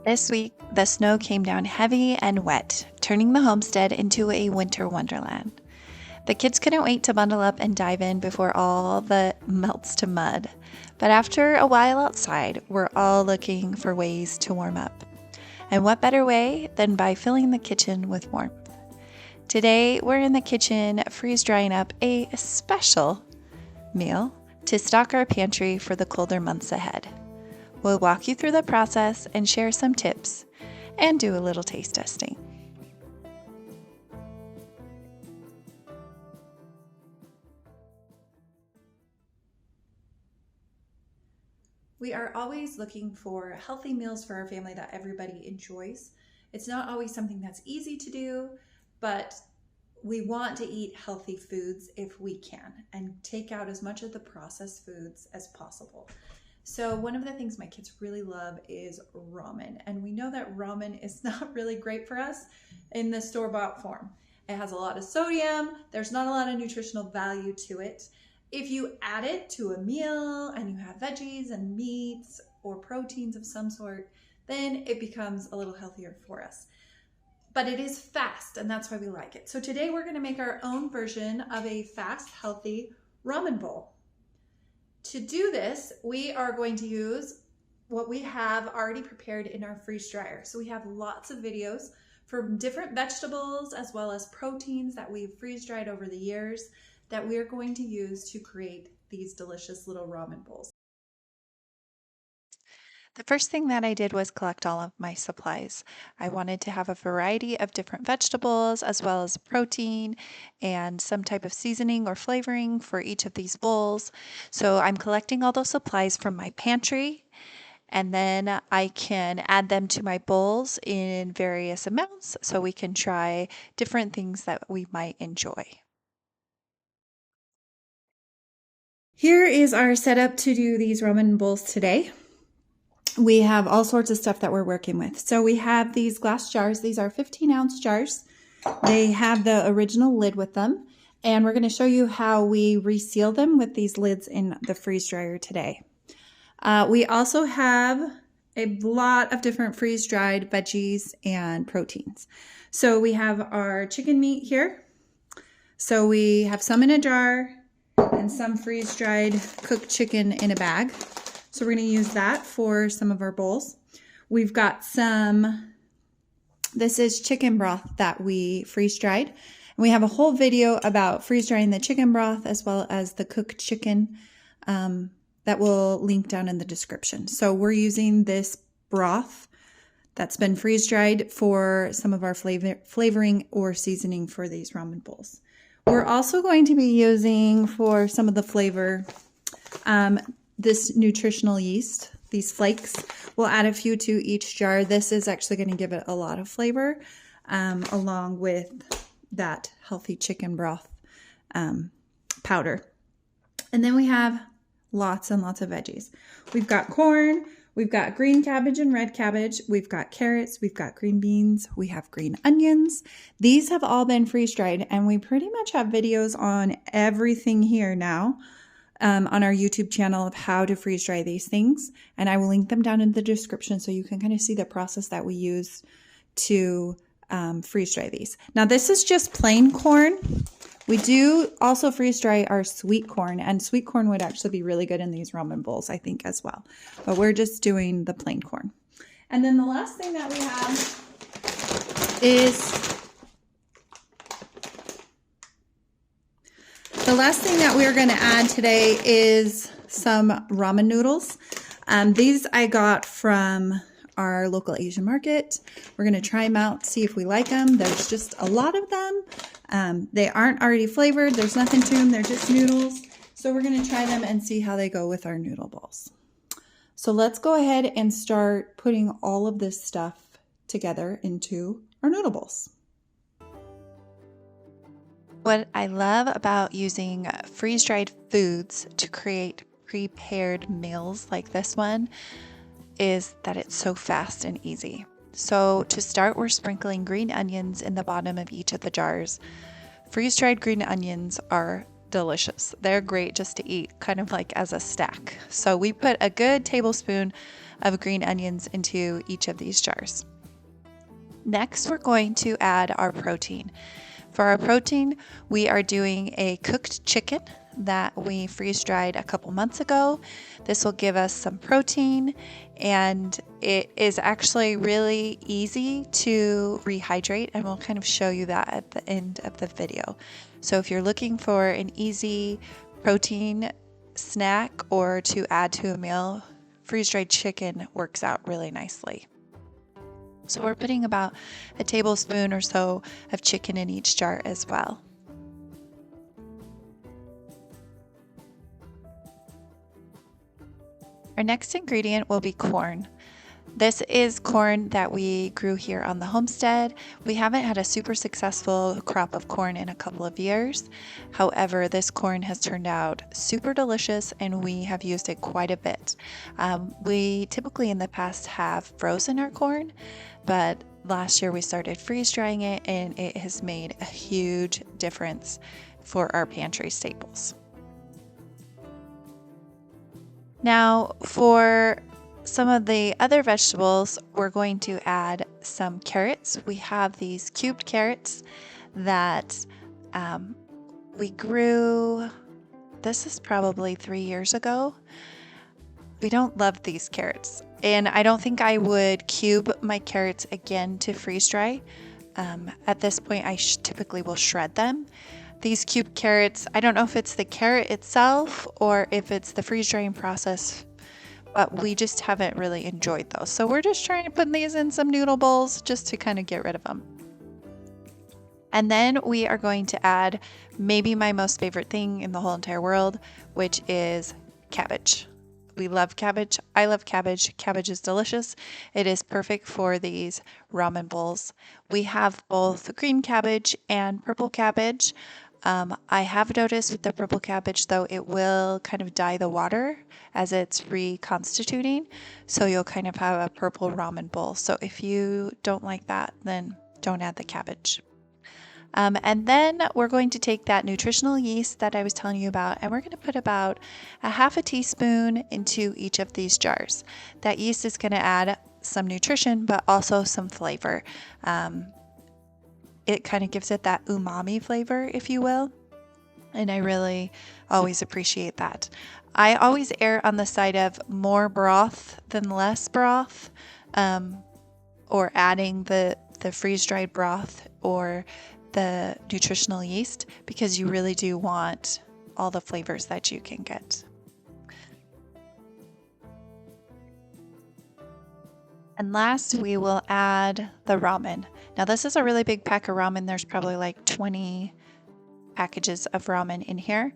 This week, the snow came down heavy and wet, turning the homestead into a winter wonderland. The kids couldn't wait to bundle up and dive in before all the melts to mud. But after a while outside, we're all looking for ways to warm up. And what better way than by filling the kitchen with warmth? Today, we're in the kitchen freeze drying up a special meal to stock our pantry for the colder months ahead. We'll walk you through the process and share some tips and do a little taste testing. We are always looking for healthy meals for our family that everybody enjoys. It's not always something that's easy to do, but we want to eat healthy foods if we can and take out as much of the processed foods as possible. So one of the things my kids really love is ramen. And we know that ramen is not really great for us in the store-bought form. It has a lot of sodium. There's not a lot of nutritional value to it. If you add it to a meal and you have veggies and meats or proteins of some sort, then it becomes a little healthier for us. But it is fast, and that's why we like it. So today we're going to make our own version of a fast, healthy ramen bowl. To do this, we are going to use what we have already prepared in our freeze dryer. So we have lots of videos from different vegetables as well as proteins that we've freeze dried over the years that we are going to use to create these delicious little ramen bowls. The first thing that I did was collect all of my supplies. I wanted to have a variety of different vegetables as well as protein and some type of seasoning or flavoring for each of these bowls. So I'm collecting all those supplies from my pantry, and then I can add them to my bowls in various amounts so we can try different things that we might enjoy. Here is our setup to do these ramen bowls today. We have all sorts of stuff that we're working with. So we have these glass jars. These are 15-ounce jars. They have the original lid with them. And we're going to show you how we reseal them with these lids in the freeze dryer today. We also have a lot of different freeze-dried veggies and proteins. So we have our chicken meat here. So we have some in a jar and some freeze-dried cooked chicken in a bag. So we're going to use that for some of our bowls. We've got this is chicken broth that we freeze-dried. And we have a whole video about freeze-drying the chicken broth as well as the cooked chicken that we'll link down in the description. So we're using this broth that's been freeze-dried for some of our flavoring or seasoning for these ramen bowls. We're also going to be using for some of the flavor this nutritional yeast, these flakes. We'll add a few to each jar. This is actually going to give it a lot of flavor along with that healthy chicken broth powder. And then we have lots and lots of veggies. We've got corn, we've got green cabbage and red cabbage, we've got carrots, we've got green beans, we have green onions. These have all been freeze-dried, and we pretty much have videos on everything here now. On our YouTube channel of how to freeze dry these things. And I will link them down in the description so you can kind of see the process that we use to freeze dry these. Now this is just plain corn. We do also freeze dry our sweet corn, and sweet corn would actually be really good in these ramen bowls, I think, as well. But we're just doing the plain corn. And then the last thing that we have is the last thing that we're going to add today is some ramen noodles. These I got from our local Asian market. We're going to try them out, see if we like them. There's just a lot of them. They aren't already flavored. There's nothing to them. They're just noodles. So we're going to try them and see how they go with our noodle balls. So let's go ahead and start putting all of this stuff together into our noodle bowls. What I love about using freeze-dried foods to create prepared meals like this one is that it's so fast and easy. So to start, we're sprinkling green onions in the bottom of each of the jars. Freeze-dried green onions are delicious. They're great just to eat, kind of like as a snack. So we put a good tablespoon of green onions into each of these jars. Next, we're going to add our protein. For our protein, we are doing a cooked chicken that we freeze-dried a couple months ago. This will give us some protein, and it is actually really easy to rehydrate, and we'll kind of show you that at the end of the video. So if you're looking for an easy protein snack or to add to a meal, freeze-dried chicken works out really nicely. So we're putting about a tablespoon or so of chicken in each jar as well. Our next ingredient will be corn. This is corn that we grew here on the homestead. We haven't had a super successful crop of corn in a couple of years. However, this corn has turned out super delicious and we have used it quite a bit. We typically in the past have frozen our corn, but last year we started freeze drying it and it has made a huge difference for our pantry staples. Now for some of the other vegetables, we're going to add some carrots. We have these cubed carrots that we grew, this is probably 3 years ago. We don't love these carrots, and I don't think I would cube my carrots again to freeze dry. At this point, I typically will shred them. These cubed carrots, I don't know if it's the carrot itself or if it's the freeze drying process, but we just haven't really enjoyed those. So we're just trying to put these in some noodle bowls just to kind of get rid of them. And then we are going to add maybe my most favorite thing in the whole entire world, which is cabbage. We love cabbage. I love cabbage. Cabbage is delicious. It is perfect for these ramen bowls. We have both green cabbage and purple cabbage. I have noticed with the purple cabbage, though, it will kind of dye the water as it's reconstituting. So you'll kind of have a purple ramen bowl. So if you don't like that, then don't add the cabbage. And then we're going to take that nutritional yeast that I was telling you about, and we're going to put about a half a teaspoon into each of these jars. That yeast is going to add some nutrition, but also some flavor. It kind of gives it that umami flavor, if you will. And I really always appreciate that. I always err on the side of more broth than less broth, or adding the freeze-dried broth or the nutritional yeast, because you really do want all the flavors that you can get. And last, we will add the ramen. Now this is a really big pack of ramen. There's probably like 20 packages of ramen in here.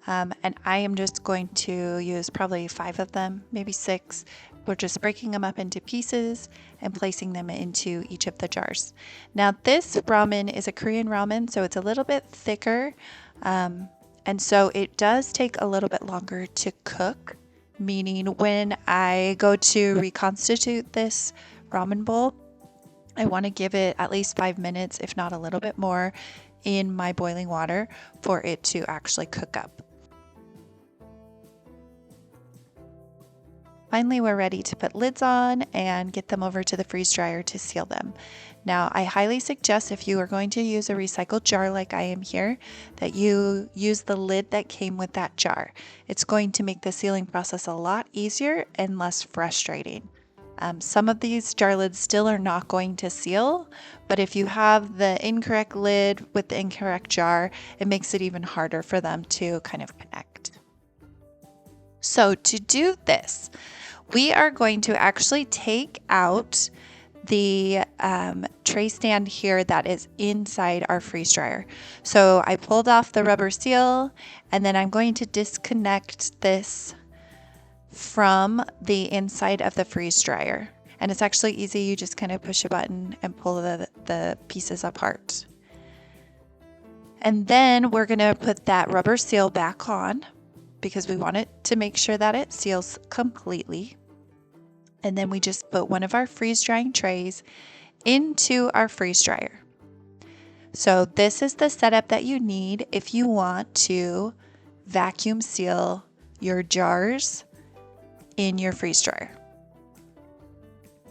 And I am just going to use probably 5 of them, maybe 6. We're just breaking them up into pieces and placing them into each of the jars. Now this ramen is a Korean ramen, so it's a little bit thicker. And so it does take a little bit longer to cook, meaning when I go to reconstitute this ramen bowl, I want to give it at least 5 minutes, if not a little bit more, in my boiling water for it to actually cook up. Finally, we're ready to put lids on and get them over to the freeze dryer to seal them. Now, I highly suggest if you are going to use a recycled jar like I am here, that you use the lid that came with that jar. It's going to make the sealing process a lot easier and less frustrating. Some of these jar lids still are not going to seal, but if you have the incorrect lid with the incorrect jar, it makes it even harder for them to kind of connect. So to do this, we are going to actually take out the tray stand here that is inside our freeze dryer. So I pulled off the rubber seal, and then I'm going to disconnect this from the inside of the freeze dryer. And it's actually easy. You just kind of push a button and pull the pieces apart. And then we're going to put that rubber seal back on, because we want it to make sure that it seals completely. And then we just put one of our freeze drying trays into our freeze dryer. So this is the setup that you need if you want to vacuum seal your jars in your freeze dryer.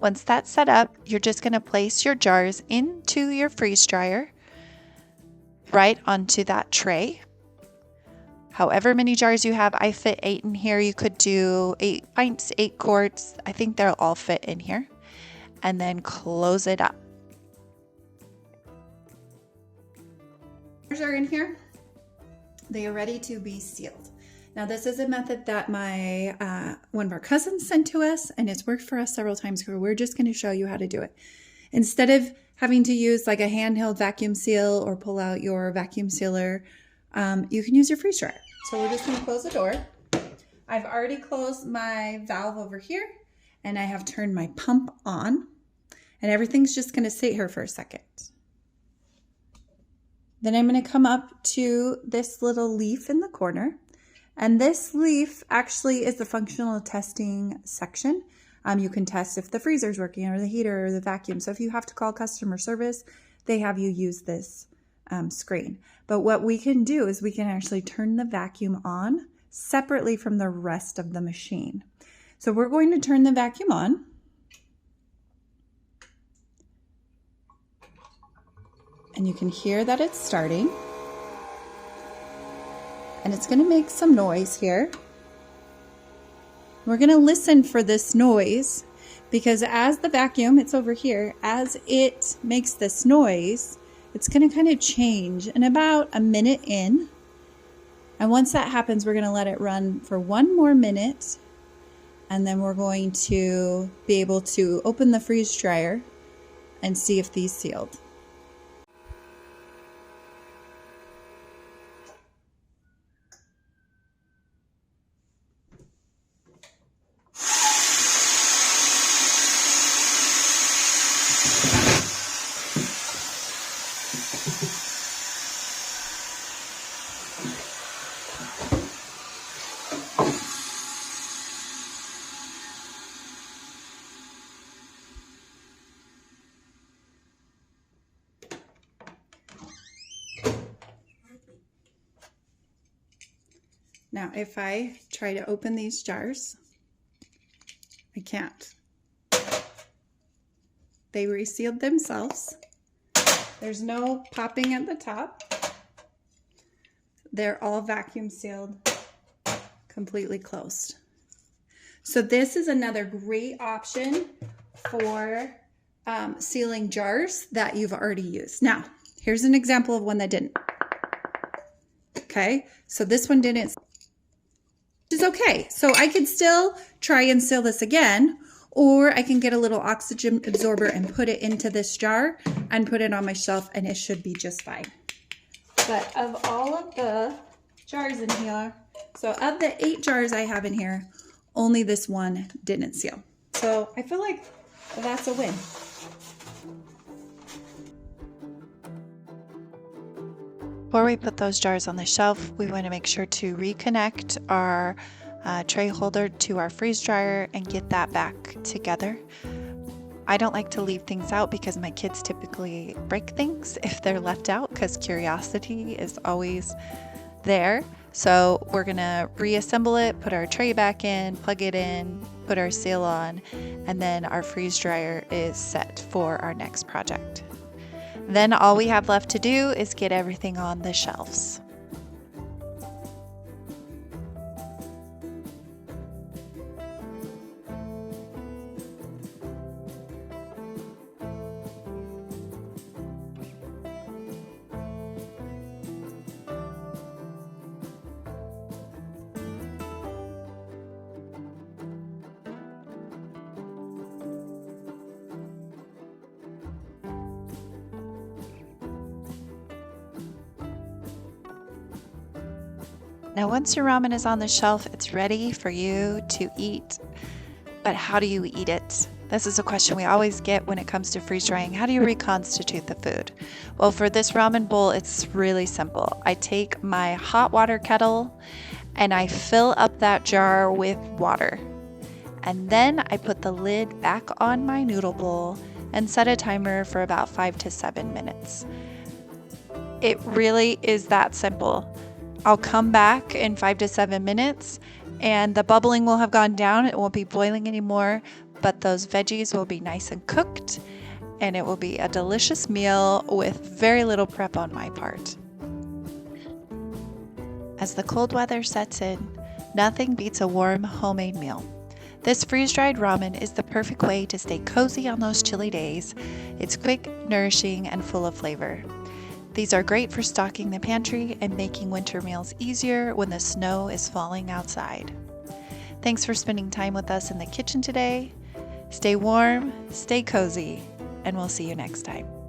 Once that's set up, you're just going to place your jars into your freeze dryer right onto that tray. However many jars you have, I fit 8 in here. You could do 8 pints, 8 quarts. I think they'll all fit in here. And then close it up. Jars are in here. They are ready to be sealed. Now this is a method that one of our cousins sent to us, and it's worked for us several times. We're just going to show you how to do it. Instead of having to use like a handheld vacuum seal or pull out your vacuum sealer, you can use your freeze dryer. So we're just going to close the door. I've already closed my valve over here, and I have turned my pump on, and everything's just going to sit here for a second. Then I'm going to come up to this little leaf in the corner. And this leaf actually is the functional testing section. You can test if the freezer is working or the heater or the vacuum. So if you have to call customer service, they have you use this screen. But what we can do is we can actually turn the vacuum on separately from the rest of the machine. So we're going to turn the vacuum on. And you can hear that it's starting. And it's going to make some noise here. We're going to listen for this noise because as the vacuum, it's over here, as it makes this noise, it's going to kind of change in about a minute in. And once that happens, we're going to let it run for 1 more minute. And then we're going to be able to open the freeze dryer and see if these sealed. Now, if I try to open these jars, I can't. They resealed themselves. There's no popping at the top. They're all vacuum sealed, completely closed. So this is another great option for sealing jars that you've already used. Now, here's an example of one that didn't. Okay, so this one didn't. Is okay. So I could still try and seal this again, or I can get a little oxygen absorber and put it into this jar and put it on my shelf, and it should be just fine. But of all of the jars in here, so of the 8 jars I have in here, only this one didn't seal. So I feel like that's a win. Before we put those jars on the shelf, we want to make sure to reconnect our tray holder to our freeze dryer and get that back together. I don't like to leave things out because my kids typically break things if they're left out because curiosity is always there. So we're going to reassemble it, put our tray back in, plug it in, put our seal on, and then our freeze dryer is set for our next project. Then all we have left to do is get everything on the shelves. Now, once your ramen is on the shelf, it's ready for you to eat. But how do you eat it? This is a question we always get when it comes to freeze drying. How do you reconstitute the food? Well, for this ramen bowl, it's really simple. I take my hot water kettle and I fill up that jar with water. And then I put the lid back on my noodle bowl and set a timer for about 5 to 7 minutes. It really is that simple. I'll come back in 5 to 7 minutes and the bubbling will have gone down. It won't be boiling anymore, but those veggies will be nice and cooked, and it will be a delicious meal with very little prep on my part. As the cold weather sets in, nothing beats a warm homemade meal. This freeze-dried ramen is the perfect way to stay cozy on those chilly days. It's quick, nourishing, and full of flavor. These are great for stocking the pantry and making winter meals easier when the snow is falling outside. Thanks for spending time with us in the kitchen today. Stay warm, stay cozy, and we'll see you next time.